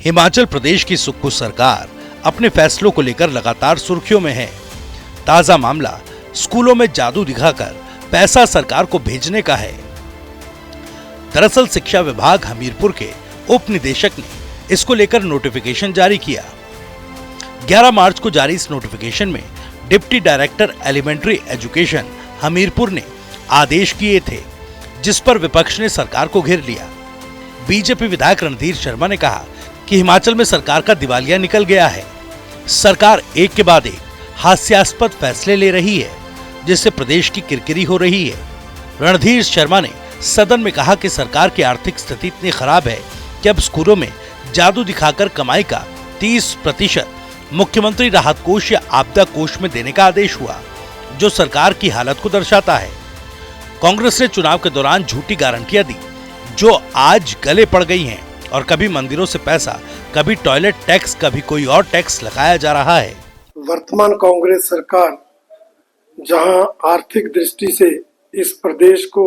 हिमाचल प्रदेश की सुक्खू सरकार अपने फैसलों को लेकर लगातार सुर्खियों में है। ताजा मामला स्कूलों में जादू दिखाकर पैसा सरकार को भेजने का है। दरअसल शिक्षा विभाग हमीरपुर के उप निदेशक ने इसको लेकर नोटिफिकेशन जारी किया। 11 मार्च को जारी इस नोटिफिकेशन में deputy director elementary education Hamirpur ने आदेश किए थे, जिस पर विपक्ष ने सरकार को घेर लिया। बीजेपी विधायक रणधीर शर्मा ने कहा कि हिमाचल में सरकार का दिवालिया निकल गया है। सरकार एक के बाद एक हास्यास्पद फैसले ले रही है, जिससे प्रदेश की किरकिरी हो रही है। रणधीर शर्मा ने सदन में कहा कि सरकार की आर्थिक स्थिति इतनी खराब है कि अब स्कूलों में जादू दिखाकर कमाई का 30% मुख्यमंत्री राहत कोष या आपदा कोष में देने का आदेश हुआ, जो सरकार की हालत को दर्शाता है। कांग्रेस ने चुनाव के दौरान झूठी गारंटियां दी, जो आज गले पड़ गई हैं, और कभी मंदिरों से पैसा, कभी टॉयलेट टैक्स, कभी कोई और टैक्स लगाया जा रहा है। वर्तमान कांग्रेस सरकार जहां आर्थिक दृष्टि से इस प्रदेश को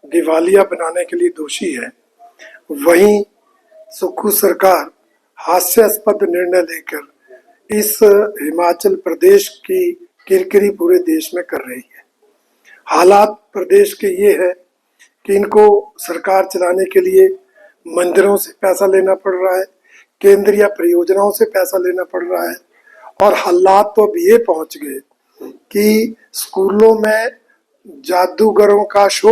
दिवालिया बनाने के लिए दोषी है, वहीं सुक्खू सरकार हास्यास्पद निर्णय लेकर इस हिमाचल प्रदेश की किरकिरी पूरे देश में कर रही है। हालात प्रदेश के ये है कि इनको सरकार चलाने के लिए मंदिरों से पैसा लेना पड़ रहा है, केंद्रीय परियोजनाओं से पैसा लेना पड़ रहा है, और हालात तो अब ये पहुंच गए कि स्कूलों में जादूगरों का शो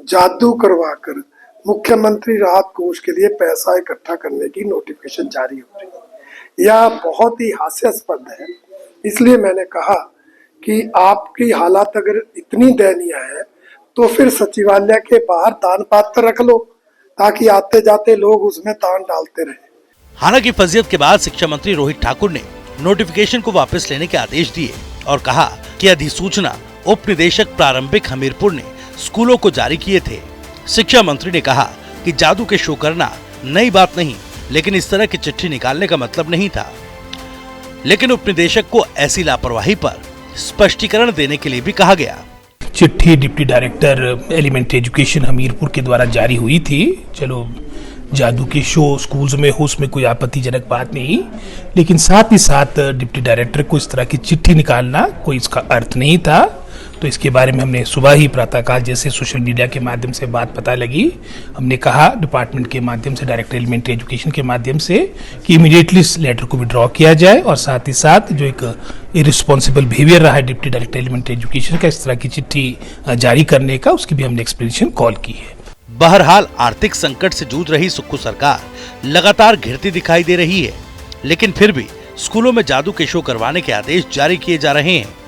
जादू करवाकर मुख्यमंत्री राहत कोष के लिए पैसा इकट्ठा करने की नोटिफिकेशन जारी हो रही है। यह बहुत ही हास्यास्पद है। इसलिए मैंने कहा कि आपकी हालात अगर इतनी दयनीय है तो फिर सचिवालय के बाहर दान पात्र रख लो, ताकि आते जाते लोग उसमें दान डालते रहे। हालांकि फजीयत के बाद शिक्षा मंत्री रोहित ठाकुर ने नोटिफिकेशन को वापस लेने के आदेश दिए और कहा कि अधिसूचना उप निदेशक प्रारंभिक हमीरपुर ने स्कूलों को जारी किए थे। शिक्षा मंत्री ने कहा कि जादू के शो करना नई बात नहीं, लेकिन इस तरह की चिट्ठी निकालने का मतलब नहीं था। लेकिन उप निदेशक को ऐसी लापरवाही पर स्पष्टीकरण देने के लिए भी कहा गया। चिट्ठी deputy director elementary education Hamirpur के द्वारा जारी हुई थी। चलो, जादू के शो स्कूल्स में हो, उसमें कोई आपत्तिजनक बात नहीं, लेकिन साथ ही साथ डिप्टी डायरेक्टर को इस तरह की चिट्ठी निकालना कोई इसका अर्थ नहीं था। तो इसके बारे में हमने सुबह ही प्रातःकाल जैसे सोशल मीडिया के माध्यम से बात पता लगी, हमने कहा डिपार्टमेंट के माध्यम से, डायरेक्टर एलिमेंट्री एजुकेशन के माध्यम से, कि इमीडिएटली इस लेटर को विड्रॉ किया जाए, और साथ ही साथ जो एक इरिस्पॉन्सिबल बिहेवियर रहा है डिप्टी डायरेक्टर एलिमेंट्री एजुकेशन का इस तरह की चिट्ठी जारी करने का, उसकी भी हमने एक्सप्लेनेशन कॉल की है। बहरहाल आर्थिक संकट से जूझ रही सुक्खू सरकार लगातार घिरती दिखाई दे रही है, लेकिन फिर भी स्कूलों में जादू के शो करवाने के आदेश जारी किए जा रहे हैं।